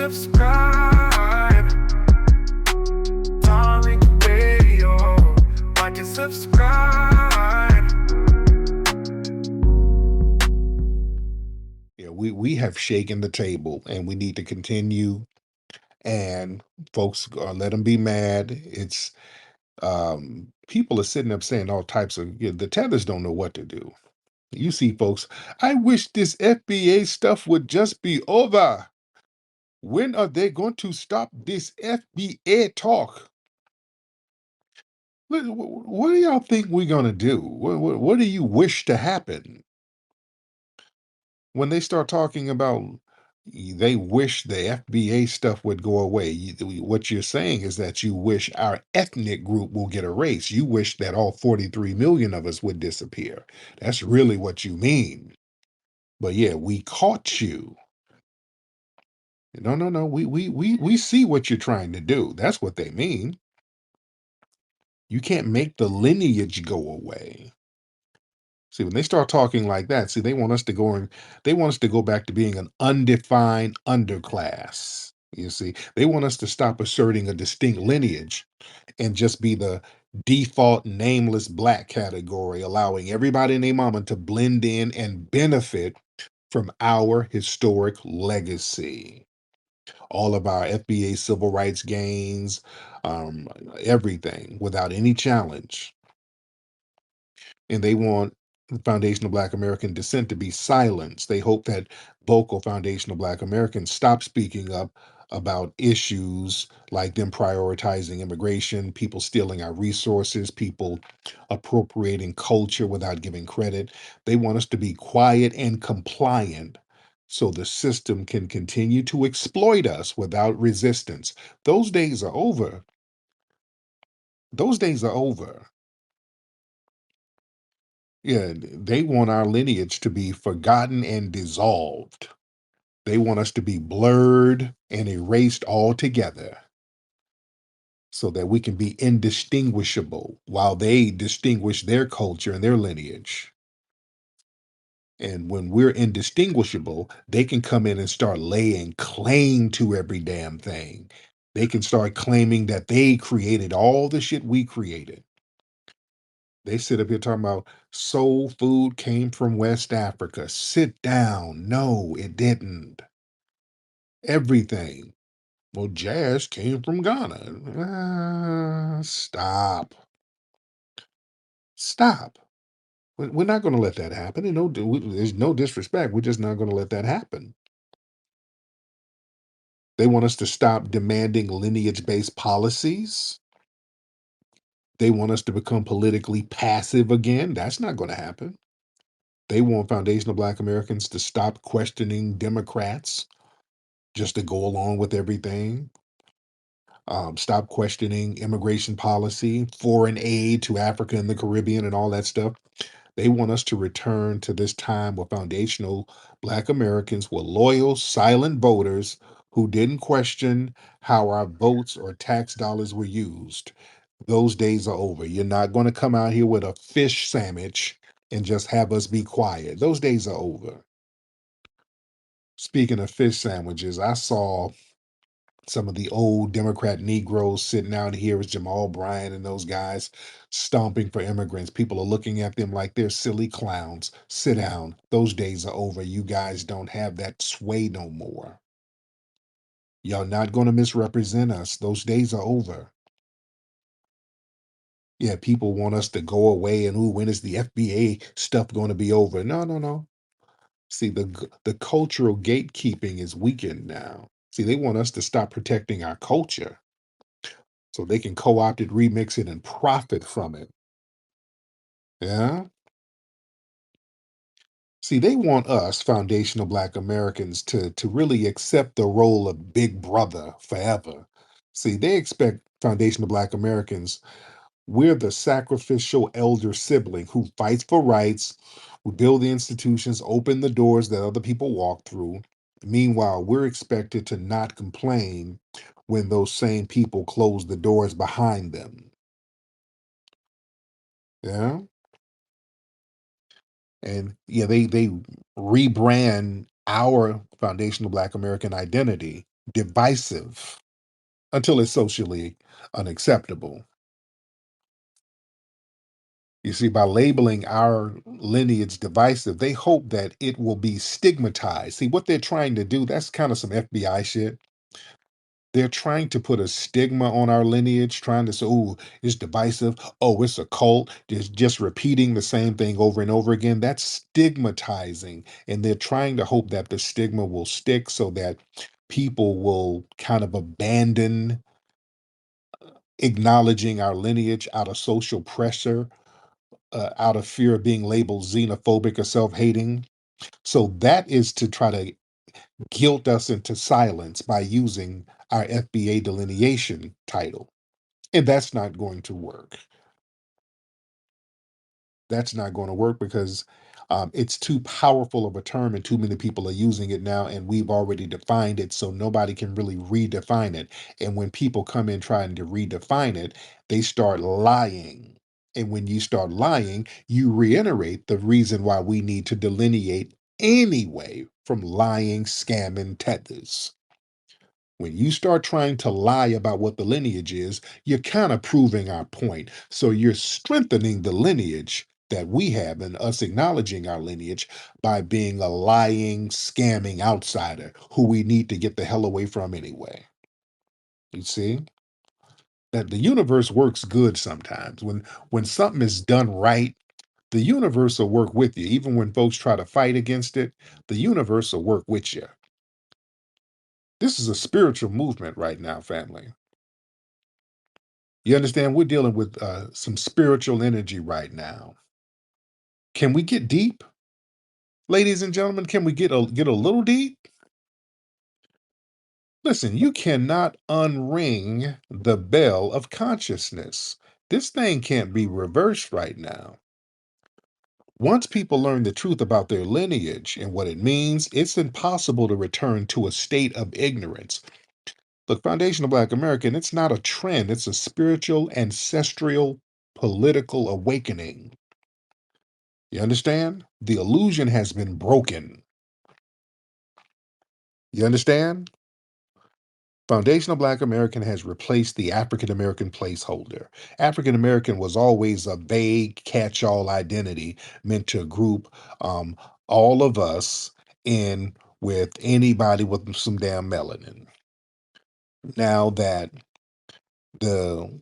subscribe. Tariq Radio. Watch and subscribe. Yeah, we have shaken the table, and we need to continue. And folks, let them be mad. It's people are sitting up saying all types of, the tellers don't know what to do. You see, folks, I wish this FBA stuff would just be over. When are they going to stop this FBA talk? What do y'all think we're going to do? What do you wish to happen? When they start talking about they wish the FBA stuff would go away, what you're saying is that you wish our ethnic group will get erased. You wish that all 43 million of us would disappear. That's really what you mean. But yeah, we caught you. No, no, no. We see what you're trying to do. That's what they mean. You can't make the lineage go away. See, when they start talking like that, see, they want us to go back to being an undefined underclass. You see, they want us to stop asserting a distinct lineage and just be the default nameless black category, allowing everybody and their mama to blend in and benefit from our historic legacy. All of our FBA civil rights gains, everything without any challenge. And they want the foundation of Black American descent to be silenced. They hope that vocal foundation of Black Americans stop speaking up about issues like them prioritizing immigration, people stealing our resources, people appropriating culture without giving credit. They want us to be quiet and compliant so the system can continue to exploit us without resistance. Those days are over. Those days are over. Yeah, they want our lineage to be forgotten and dissolved. They want us to be blurred and erased altogether so that we can be indistinguishable while they distinguish their culture and their lineage. And when we're indistinguishable, they can come in and start laying claim to every damn thing. They can start claiming that they created all the shit we created. They sit up here talking about soul food came from West Africa. Sit down. No, it didn't. Everything. Well, jazz came from Ghana. Stop. Stop. We're not going to let that happen. And there's no disrespect. We're just not going to let that happen. They want us to stop demanding lineage based policies. They want us to become politically passive again. That's not going to happen. They want foundational Black Americans to stop questioning Democrats just to go along with everything. Stop questioning immigration policy, foreign aid to Africa and the Caribbean, and all that stuff. They want us to return to this time where foundational Black Americans were loyal, silent voters who didn't question how our votes or tax dollars were used. Those days are over. You're not going to come out here with a fish sandwich and just have us be quiet. Those days are over. Speaking of fish sandwiches, I saw some of the old Democrat Negroes sitting out here with Jamal Bryant and those guys stomping for immigrants. People are looking at them like they're silly clowns. Sit down. Those days are over. You guys don't have that sway no more. Y'all not going to misrepresent us. Those days are over. Yeah, people want us to go away and ooh, when is the FBA stuff going to be over? No, no, no. See, the cultural gatekeeping is weakened now. See, they want us to stop protecting our culture so they can co-opt it, remix it, and profit from it. Yeah. See, they want us, foundational Black Americans, to really accept the role of Big Brother forever. See, they expect foundational Black Americans. We're the sacrificial elder sibling who fights for rights, who build the institutions, open the doors that other people walk through. Meanwhile, we're expected to not complain when those same people close the doors behind them. Yeah. And yeah, they rebrand our foundational Black American identity. divisive until it's socially unacceptable. You see, by labeling our lineage divisive, they hope that it will be stigmatized. See, what they're trying to do, that's kind of some FBI shit. They're trying to put a stigma on our lineage, trying to say, oh, it's divisive. Oh, it's a cult. Just repeating the same thing over and over again. That's stigmatizing. And they're trying to hope that the stigma will stick so that people will kind of abandon acknowledging our lineage out of social pressure, out of fear of being labeled xenophobic or self hating. So that is to try to guilt us into silence by using our FBA delineation title. And that's not going to work. That's not going to work because it's too powerful of a term and too many people are using it now, and we've already defined it, so nobody can really redefine it. And when people come in trying to redefine it, they start lying. And when you start lying, you reiterate the reason why we need to delineate anyway from lying, scamming tethers. When you start trying to lie about what the lineage is, you're kind of proving our point. So you're strengthening the lineage that we have and us acknowledging our lineage by being a lying, scamming outsider who we need to get the hell away from anyway. You see? That the universe works good sometimes. When something is done right, the universe will work with you. Even when folks try to fight against it, the universe will work with you. This is a spiritual movement right now, family. You understand? We're dealing with some spiritual energy right now. Can we get deep, ladies and gentlemen? Can we get a little deep? Listen, you cannot unring the bell of consciousness. This thing can't be reversed right now. Once people learn the truth about their lineage and what it means, it's impossible to return to a state of ignorance. Look, Foundational Black American, it's not a trend, it's a spiritual, ancestral, political awakening. You understand? The illusion has been broken. You understand? Foundational Black American has replaced the African American placeholder. African American was always a vague catch all identity meant to group all of us in with anybody with some damn melanin. Now that the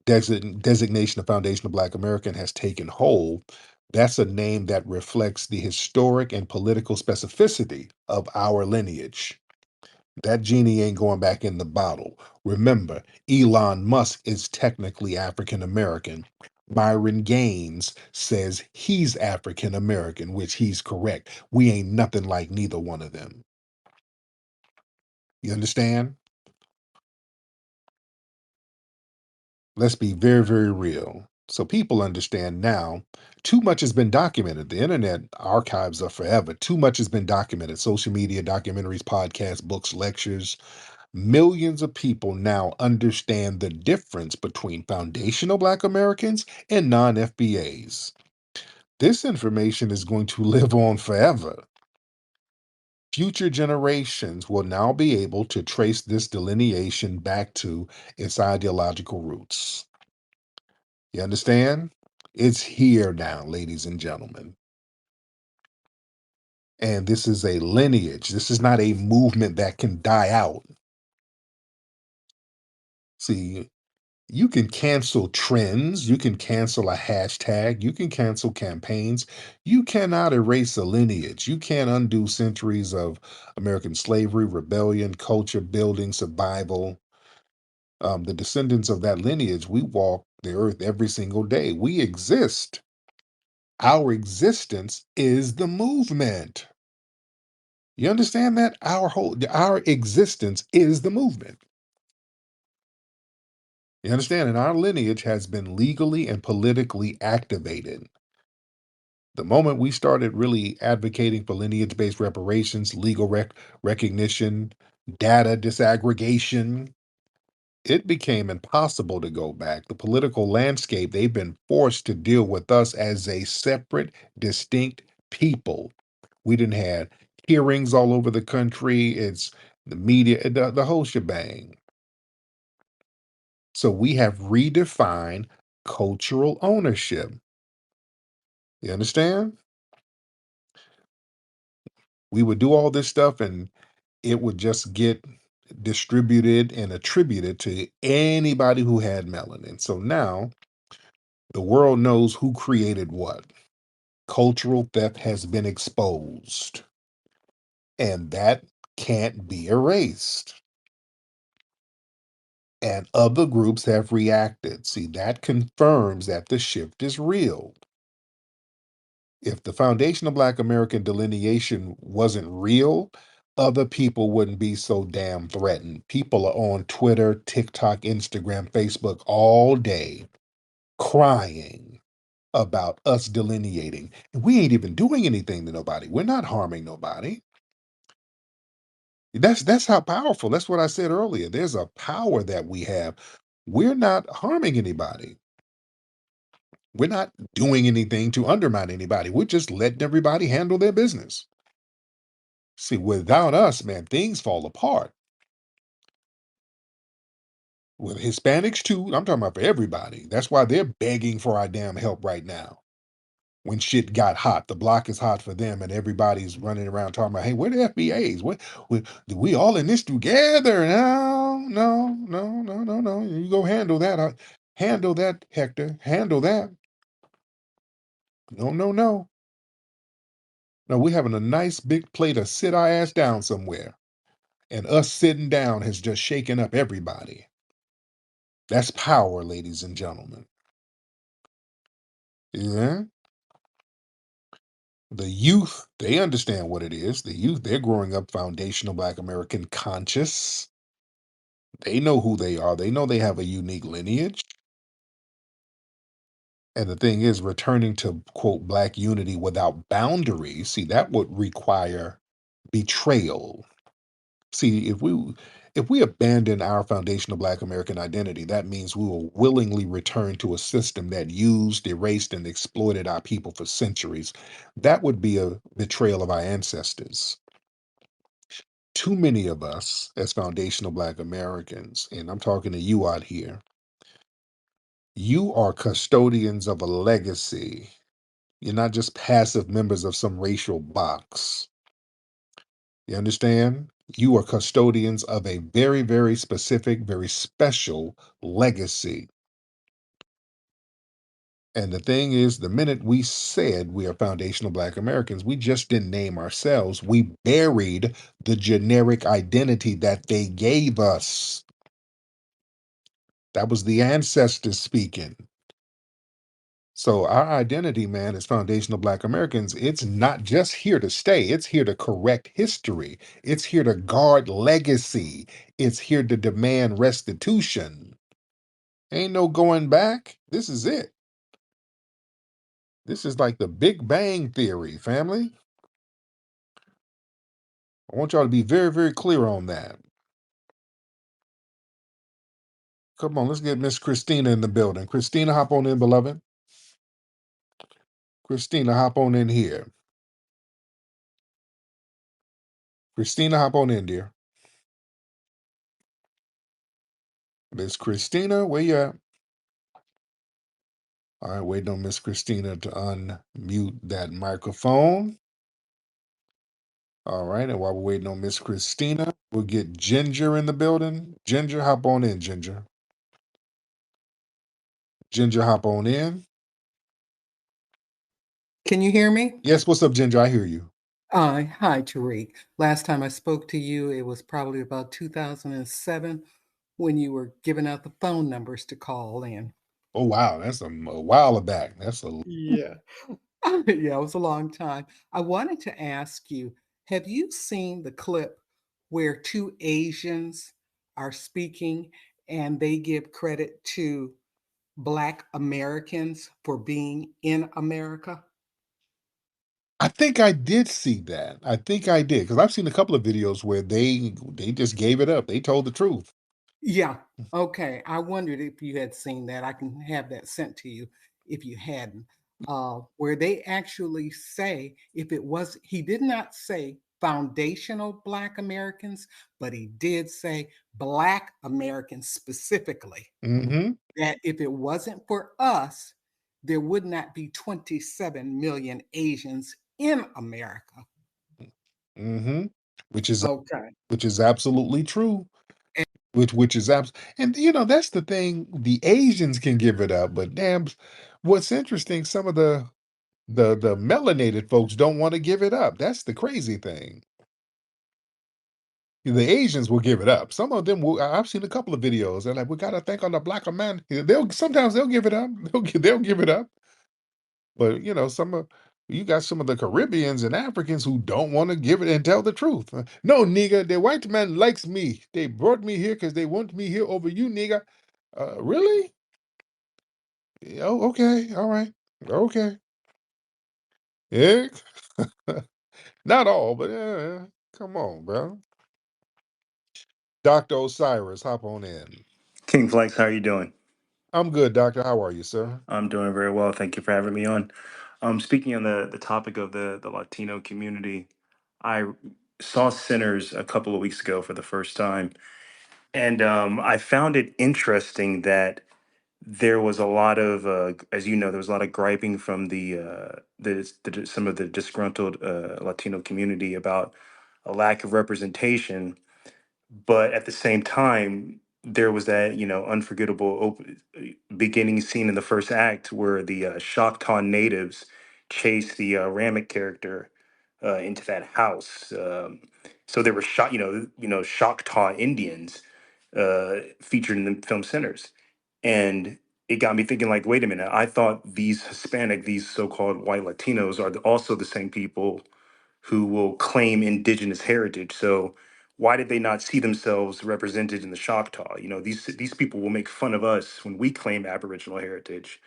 designation of Foundational Black American has taken hold, that's a name that reflects the historic and political specificity of our lineage. That genie ain't going back in the bottle. Remember, Elon Musk is technically African American. Myron Gaines says he's African American, which he's correct. We ain't nothing like neither one of them. You understand? Let's be very, very real. So people understand now, too much has been documented. The internet archives are forever. Too much has been documented. Social media, documentaries, podcasts, books, lectures. Millions of people now understand the difference between foundational Black Americans and non FBAs. This information is going to live on forever. Future generations will now be able to trace this delineation back to its ideological roots. You understand? It's here now, ladies and gentlemen. And this is a lineage. This is not a movement that can die out. See, you can cancel trends, you can cancel a hashtag, you can cancel campaigns. You cannot erase a lineage. You can't undo centuries of American slavery, rebellion, culture building, survival. The descendants of that lineage, we walk the earth every single day. We exist. Our existence is the movement. You understand that? Our existence is the movement. You understand? And our lineage has been legally and politically activated. The moment we started really advocating for lineage-based reparations, legal recognition, data disaggregation, it became impossible to go back. The political landscape, they've been forced to deal with us as a separate, distinct people. We didn't have hearings all over the country. It's the media, the whole shebang. So we have redefined cultural ownership. You understand? We would do all this stuff and it would just get distributed and attributed to anybody who had melanin. So now the world knows who created what. Cultural theft has been exposed, and that can't be erased. And other groups have reacted. See, that confirms that the shift is real. If the foundation of Black American delineation wasn't real, other people wouldn't be so damn threatened. People are on Twitter, TikTok, Instagram, Facebook all day crying about us delineating. And we ain't even doing anything to nobody. We're not harming nobody. That's how powerful. That's what I said earlier. There's a power that we have. We're not harming anybody. We're not doing anything to undermine anybody. We're just letting everybody handle their business. See, without us, man, things fall apart. With Hispanics too, I'm talking about for everybody. That's why they're begging for our damn help right now. When shit got hot, the block is hot for them, and everybody's running around talking about, "Hey, where the FBAs? We all in this together?" No, no, no, no, no, no. You go handle that. Handle that, Hector. Handle that. No, no, no. No, we're having a nice big plate of sit our ass down somewhere. And us sitting down has just shaken up everybody. That's power, ladies and gentlemen. Yeah. The youth, they understand what it is. The youth, they're growing up foundational Black American conscious. They know who they are. They know they have a unique lineage. And the thing is, returning to quote Black unity without boundaries, see, that would require betrayal. See, if we abandon our foundational Black American identity, that means we will willingly return to a system that used, erased, and exploited our people for centuries. That would be a betrayal of our ancestors. Too many of us, as foundational Black Americans, and I'm talking to you out here, you are custodians of a legacy. You're not just passive members of some racial box. You understand? You are custodians of a very, very specific, very special legacy. And the thing is, the minute we said we are foundational Black Americans, we just didn't name ourselves. We buried the generic identity that they gave us. That was the ancestors speaking. So our identity, man, as foundational Black Americans, it's not just here to stay. It's here to correct history. It's here to guard legacy. It's here to demand restitution. Ain't no going back. This is it. This is like the Big Bang Theory, family. I want y'all to be very, very clear on that. Come on, let's get Miss Christina in the building. Christina, hop on in, beloved. Christina, hop on in here. Christina, hop on in, dear. Miss Christina, where you at? All right, waiting on Miss Christina to unmute that microphone. All right, and while we're waiting on Miss Christina, we'll get Ginger in the building. Ginger, hop on in, Ginger. Ginger, hop on in. Can you hear me? Yes, what's up, Ginger? I hear you. Hi, Tariq. Last time I spoke to you, it was probably about 2007 when you were giving out the phone numbers to call in. Oh, wow, that's a while back. That's a Yeah. Yeah, it was a long time. I wanted to ask you, have you seen the clip where two Asians are speaking and they give credit to Black Americans for being in America? I think I did see that. I think I did because I've seen a couple of videos where they just gave it up. They told the truth. Yeah. Okay. I wondered if you had seen that. I can have that sent to you if you hadn't. Where they actually say if it was, he did not say foundational Black Americans, but he did say Black Americans specifically. Mm-hmm. That if it wasn't for us, there would not be 27 million Asians in America. Mm-hmm. Which is Okay. absolutely true. Which is and that's the thing. The Asians can give it up, but damn, what's interesting, some of the melanated folks don't want to give it up. That's the crazy thing. The Asians will give it up. Some of them will. I've seen a couple of videos. They're like, we gotta think on the black man. They'll sometimes they'll give it up. They'll give it up. But some of you got some of the Caribbeans and Africans who don't want to give it and tell the truth. No, nigga, the white man likes me. They brought me here because they want me here over you, nigga. Really? Oh, okay, all right, okay. Yeah, not all, but yeah. Come on, bro. Dr. Osiris, hop on in. Kingflex, how are you doing? I'm good, doctor. How are you, sir? I'm doing very well. Thank you for having me on. Speaking on the topic of the Latino community, I saw Sinners a couple of weeks ago for the first time, and I found it interesting that there was a lot of, as you know, there was a lot of griping from some of the disgruntled Latino community about a lack of representation. But at the same time, there was that unforgettable beginning scene in the first act where the Choctaw natives chased the Ramit character into that house. So there were Choctaw Indians featured in the film Sinners, and it got me thinking, like, wait a minute, I thought these so-called white Latinos are also the same people who will claim indigenous heritage. So why did they not see themselves represented in the Choctaw? These people will make fun of us when we claim Aboriginal heritage,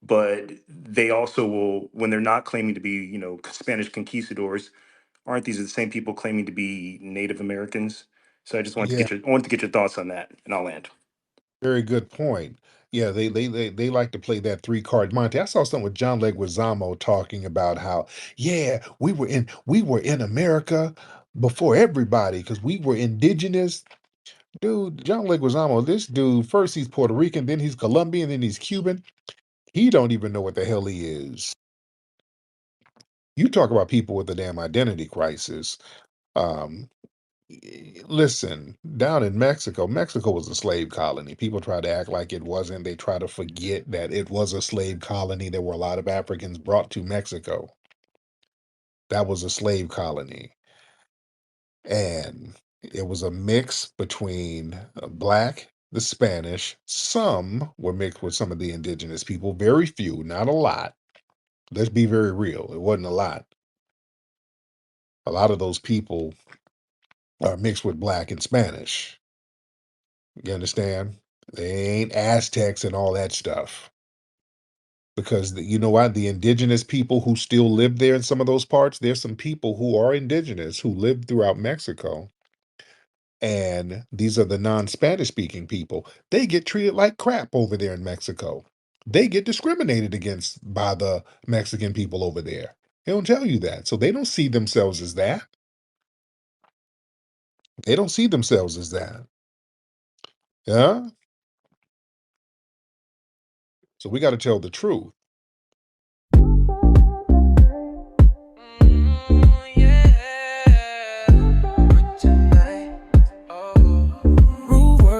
but they also will, when they're not claiming to be, Spanish conquistadors, aren't these the same people claiming to be Native Americans? So I just Yeah, wanted to get your thoughts on that, and I'll land. very good point. Yeah, they like to play that three-card Monte. I saw something with John Leguizamo talking about how, yeah, we were in America before everybody because we were indigenous. Dude, John Leguizamo, this dude, first he's Puerto Rican, then he's Colombian, then he's Cuban. He don't even know what the hell he is. You talk about people with a damn identity crisis. Um, Listen, down in Mexico, Mexico was a slave colony. People try to act like it wasn't. They try to forget that it was a slave colony. There were a lot of Africans brought to Mexico. That was a slave colony. And it was a mix between black, the Spanish. Some were mixed with some of the indigenous people. Very few, not a lot. Let's be very real. It wasn't a lot. A lot of those people are mixed with black and Spanish. You understand? They ain't Aztecs and all that stuff. Because you know what? The indigenous people who still live there in some of those parts, there's some people who are indigenous who live throughout Mexico. And these are the non-Spanish speaking people. They get treated like crap over there in Mexico. They get discriminated against by the Mexican people over there. They don't tell you that. So they don't see themselves as that. They don't see themselves as that. Yeah. So we got to tell the truth.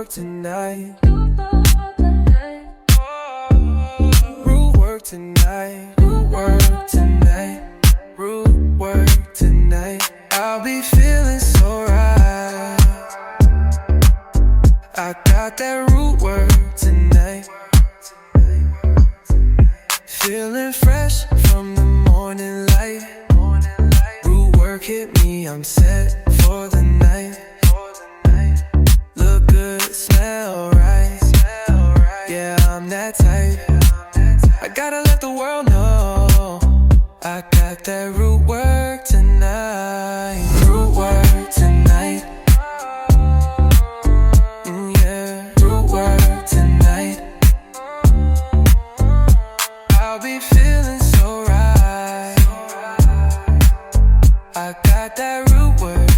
Tonight, root work tonight, root work tonight, root work tonight. I'll be feeling so right. I got that root work tonight. Feeling fresh from the morning light. Root work hit me, I'm set for the night. Look good, smell right. Yeah, I'm that type. I gotta let the world know I got that root work tonight. Root work tonight. Yeah, root work tonight. I'll be feeling so right. I got got that root word